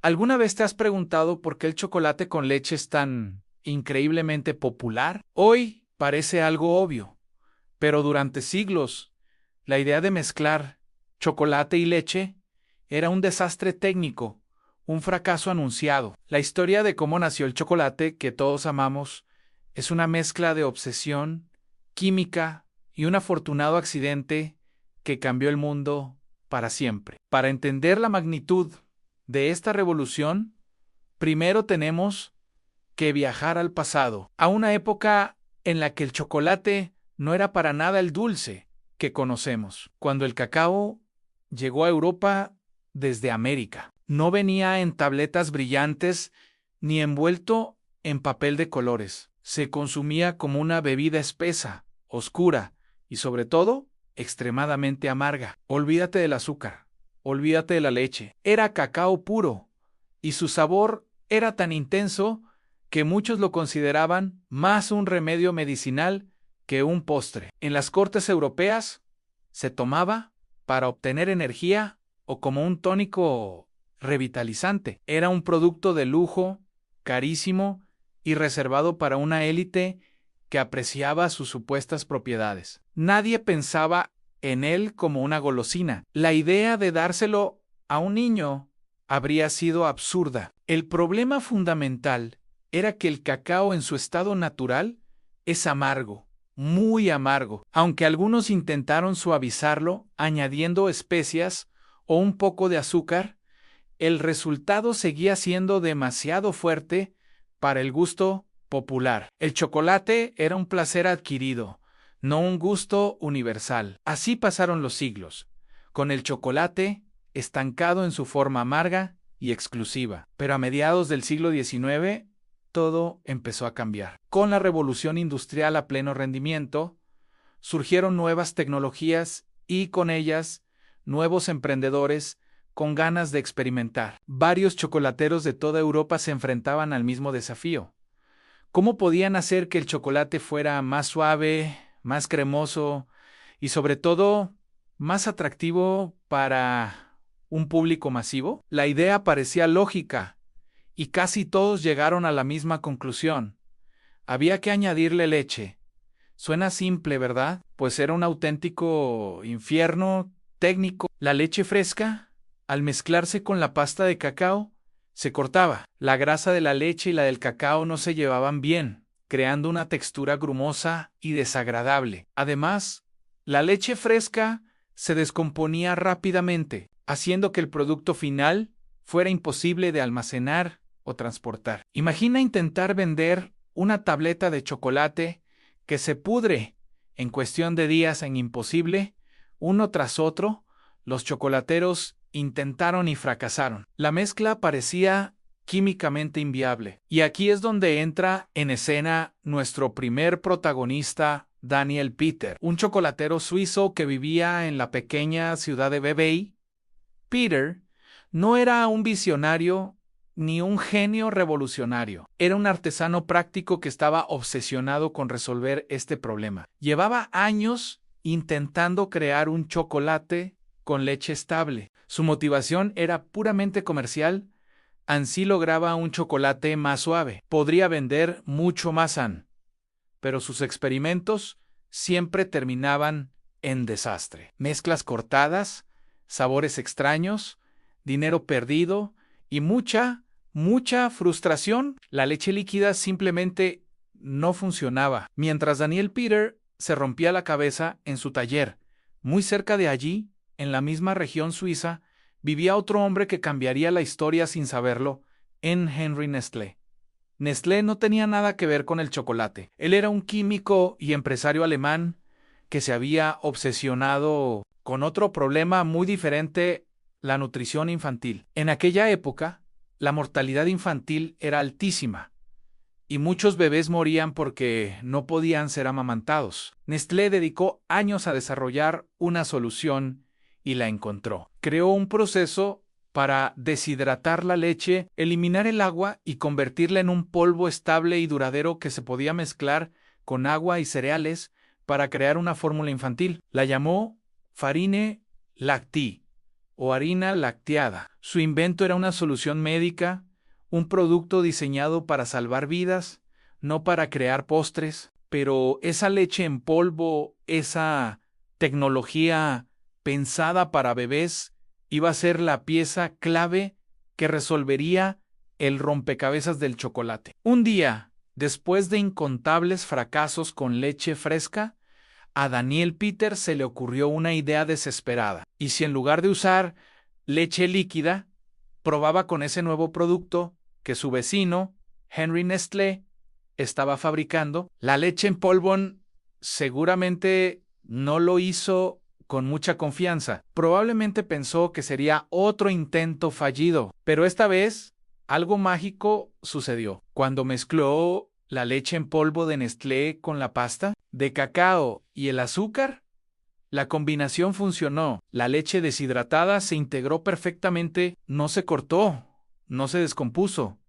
¿Alguna vez te has preguntado por qué el chocolate con leche es tan increíblemente popular? Hoy parece algo obvio, pero durante siglos, la idea de mezclar chocolate y leche era un desastre técnico, un fracaso anunciado. La historia de cómo nació el chocolate que todos amamos es una mezcla de obsesión, química y un afortunado accidente que cambió el mundo para siempre. Para entender la magnitud de esta revolución, primero tenemos que viajar al pasado, a una época en la que el chocolate no era para nada el dulce que conocemos. Cuando el cacao llegó a Europa desde América, no venía en tabletas brillantes ni envuelto en papel de colores. Se consumía como una bebida espesa, oscura y sobre todo extremadamente amarga. Olvídate del azúcar, olvídate de la leche. Era cacao puro y su sabor era tan intenso que muchos lo consideraban más un remedio medicinal que un postre. En las cortes europeas se tomaba para obtener energía o como un tónico revitalizante. Era un producto de lujo, carísimo y reservado para una élite que apreciaba sus supuestas propiedades. Nadie pensaba en él como una golosina. La idea de dárselo a un niño habría sido absurda. El problema fundamental era que el cacao en su estado natural es amargo, muy amargo, aunque algunos intentaron suavizarlo añadiendo especias o un poco de azúcar, el resultado seguía siendo demasiado fuerte para el gusto popular. El chocolate era un placer adquirido, no un gusto universal. Así pasaron los siglos, con el chocolate estancado en su forma amarga y exclusiva. Pero a mediados del siglo XIX, todo empezó a cambiar. Con la revolución industrial a pleno rendimiento, surgieron nuevas tecnologías y con ellas nuevos emprendedores con ganas de experimentar. Varios chocolateros de toda Europa se enfrentaban al mismo desafío. ¿Cómo podían hacer que el chocolate fuera más suave, más cremoso y sobre todo más atractivo para un público masivo? La idea parecía lógica y casi todos llegaron a la misma conclusión. Había que añadirle leche. Suena simple, ¿verdad? Pues era un auténtico infierno técnico. La leche fresca, al mezclarse con la pasta de cacao, se cortaba. La grasa de la leche y la del cacao no se llevaban bien, creando una textura grumosa y desagradable. Además, la leche fresca se descomponía rápidamente, haciendo que el producto final fuera imposible de almacenar o transportar. Imagina intentar vender una tableta de chocolate que se pudre en cuestión de días en imposible, uno tras otro. Los chocolateros intentaron y fracasaron. La mezcla parecía químicamente inviable. Y aquí es donde entra en escena nuestro primer protagonista, Daniel Peter, un chocolatero suizo que vivía en la pequeña ciudad de Vevey. Peter no era un visionario ni un genio revolucionario. Era un artesano práctico que estaba obsesionado con resolver este problema. Llevaba años intentando crear un chocolate con leche estable. Su motivación era puramente comercial. Así lograba un chocolate más suave. Podría vender mucho más pero sus experimentos siempre terminaban en desastre. Mezclas cortadas, sabores extraños, dinero perdido y mucha frustración. La leche líquida simplemente no funcionaba. Mientras Daniel Peter se rompía la cabeza en su taller, muy cerca de allí, en la misma región suiza, vivía otro hombre que cambiaría la historia sin saberlo, Henry Nestlé. Nestlé no tenía nada que ver con el chocolate. Él era un químico y empresario alemán que se había obsesionado con otro problema muy diferente, la nutrición infantil. En aquella época, la mortalidad infantil era altísima y muchos bebés morían porque no podían ser amamantados. Nestlé dedicó años a desarrollar una solución y la encontró. Creó un proceso para deshidratar la leche, eliminar el agua y convertirla en un polvo estable y duradero que se podía mezclar con agua y cereales para crear una fórmula infantil. La llamó Farine Lacti, o harina lacteada. Su invento era una solución médica, un producto diseñado para salvar vidas, no para crear postres, pero esa leche en polvo, esa tecnología pensada para bebés, iba a ser la pieza clave que resolvería el rompecabezas del chocolate. Un día, después de incontables fracasos con leche fresca, a Daniel Peter se le ocurrió una idea desesperada. ¿Y si en lugar de usar leche líquida, probaba con ese nuevo producto que su vecino, Henry Nestlé, estaba fabricando? La leche en polvo seguramente no lo hizo con mucha confianza. Probablemente pensó que sería otro intento fallido, pero esta vez algo mágico sucedió. Cuando mezcló la leche en polvo de Nestlé con la pasta de cacao y el azúcar, la combinación funcionó. La leche deshidratada se integró perfectamente, no se cortó, no se descompuso.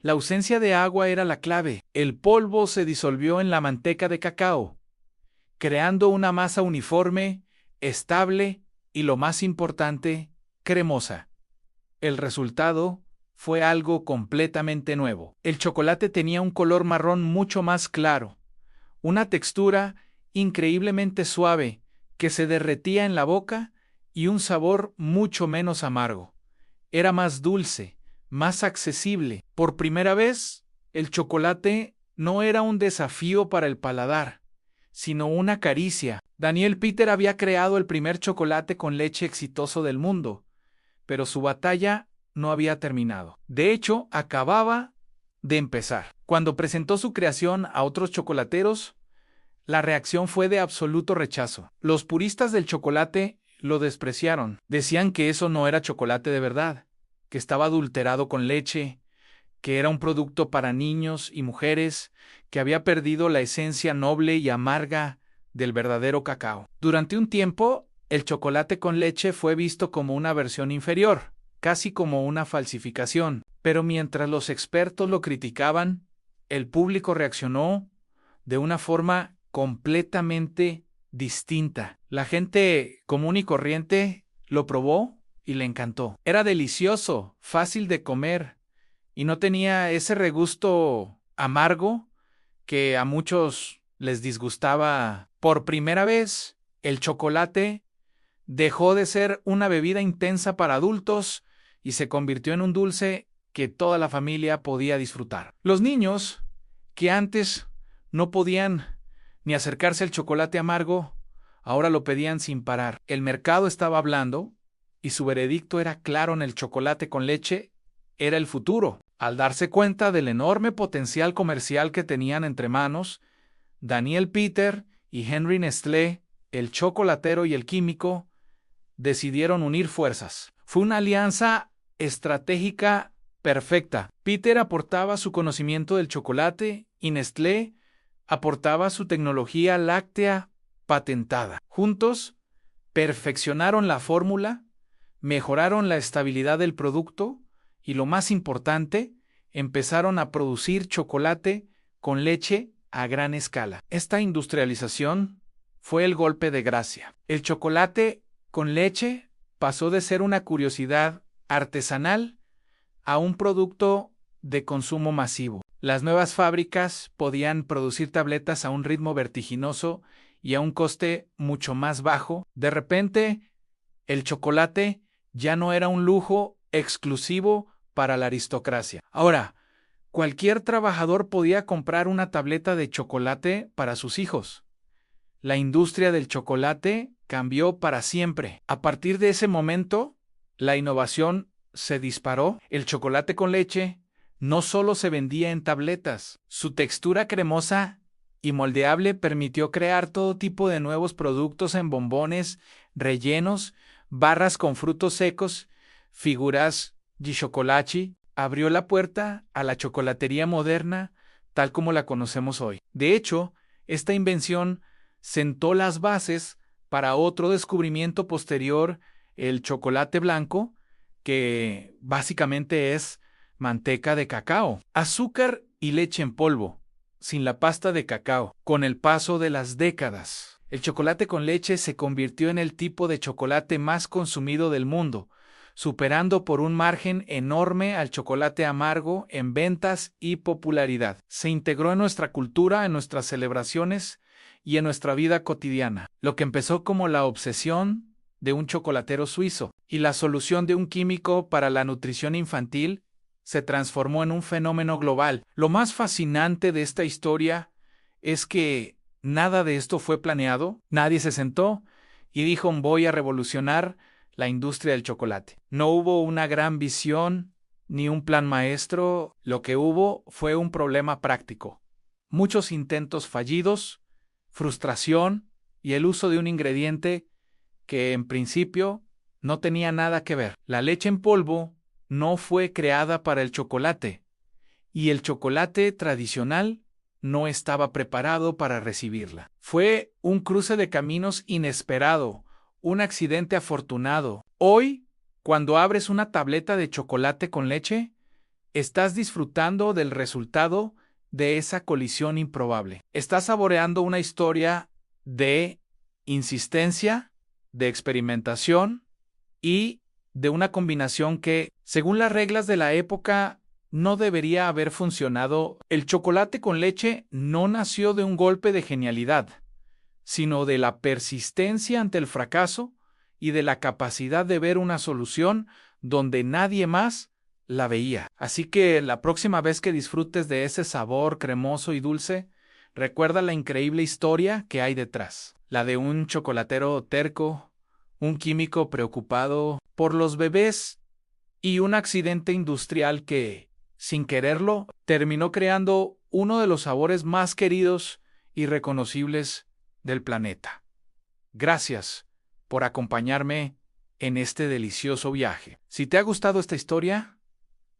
La ausencia de agua era la clave. El polvo se disolvió en la manteca de cacao, creando una masa uniforme, estable y, lo más importante, cremosa. El resultado fue algo completamente nuevo. El chocolate tenía un color marrón mucho más claro, una textura increíblemente suave que se derretía en la boca y un sabor mucho menos amargo. Era más dulce, más accesible. Por primera vez, el chocolate no era un desafío para el paladar, sino una caricia. Daniel Peter había creado el primer chocolate con leche exitoso del mundo, pero su batalla no había terminado. De hecho, acababa de empezar. Cuando presentó su creación a otros chocolateros, la reacción fue de absoluto rechazo. Los puristas del chocolate lo despreciaron. Decían que eso no era chocolate de verdad, que estaba adulterado con leche, que era un producto para niños y mujeres, que había perdido la esencia noble y amarga del verdadero cacao. Durante un tiempo, el chocolate con leche fue visto como una versión inferior, casi como una falsificación. Pero mientras los expertos lo criticaban, el público reaccionó de una forma completamente distinta. La gente común y corriente lo probó y le encantó. Era delicioso, fácil de comer y no tenía ese regusto amargo que a muchos les disgustaba. Por primera vez, el chocolate dejó de ser una bebida intensa para adultos y se convirtió en un dulce que toda la familia podía disfrutar. Los niños, que antes no podían ni acercarse al chocolate amargo, ahora lo pedían sin parar. El mercado estaba hablando y su veredicto era claro: en el chocolate con leche era el futuro. Al darse cuenta del enorme potencial comercial que tenían entre manos, Daniel Peter y Henry Nestlé, el chocolatero y el químico, decidieron unir fuerzas. Fue una alianza estratégica perfecta. Peter aportaba su conocimiento del chocolate y Nestlé aportaba su tecnología láctea patentada. Juntos, perfeccionaron la fórmula, mejoraron la estabilidad del producto y, lo más importante, empezaron a producir chocolate con leche a gran escala. Esta industrialización fue el golpe de gracia. El chocolate con leche pasó de ser una curiosidad artesanal a un producto de consumo masivo. Las nuevas fábricas podían producir tabletas a un ritmo vertiginoso y a un coste mucho más bajo. De repente, el chocolate ya no era un lujo exclusivo para la aristocracia. Ahora, cualquier trabajador podía comprar una tableta de chocolate para sus hijos. La industria del chocolate cambió para siempre. A partir de ese momento, la innovación se disparó. El chocolate con leche no solo se vendía en tabletas, su textura cremosa y moldeable permitió crear todo tipo de nuevos productos en bombones, rellenos, barras con frutos secos, figuras di chocolate. Abrió la puerta a la chocolatería moderna tal como la conocemos hoy. De hecho, esta invención sentó las bases para otro descubrimiento posterior, el chocolate blanco, que básicamente es manteca de cacao, azúcar y leche en polvo, sin la pasta de cacao. Con el paso de las décadas, El chocolate con leche se convirtió en el tipo de chocolate más consumido del mundo, superando por un margen enorme al chocolate amargo en ventas y popularidad. Se integró en nuestra cultura, en nuestras celebraciones y en nuestra vida cotidiana. Lo que empezó como la obsesión de un chocolatero suizo y la solución de un químico para la nutrición infantil se transformó en un fenómeno global. Lo más fascinante de esta historia es que nada de esto fue planeado, nadie se sentó y dijo voy a revolucionar la industria del chocolate. No hubo una gran visión ni un plan maestro, lo que hubo fue un problema práctico. Muchos intentos fallidos, frustración y el uso de un ingrediente que en principio no tenía nada que ver. La leche en polvo no fue creada para el chocolate y el chocolate tradicional no estaba preparado para recibirla. Fue un cruce de caminos inesperado, un accidente afortunado. Hoy, cuando abres una tableta de chocolate con leche, estás disfrutando del resultado de esa colisión improbable. Estás saboreando una historia de insistencia, de experimentación y de una combinación que, según las reglas de la época, no debería haber funcionado. El chocolate con leche no nació de un golpe de genialidad, sino de la persistencia ante el fracaso y de la capacidad de ver una solución donde nadie más la veía. Así que la próxima vez que disfrutes de ese sabor cremoso y dulce, recuerda la increíble historia que hay detrás. La de un chocolatero terco, un químico preocupado por los bebés y un accidente industrial que, sin quererlo, terminó creando uno de los sabores más queridos y reconocibles del planeta. Gracias por acompañarme en este delicioso viaje. Si te ha gustado esta historia,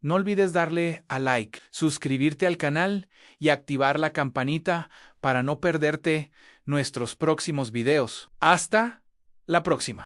no olvides darle a like, suscribirte al canal y activar la campanita para no perderte nuestros próximos videos. Hasta la próxima.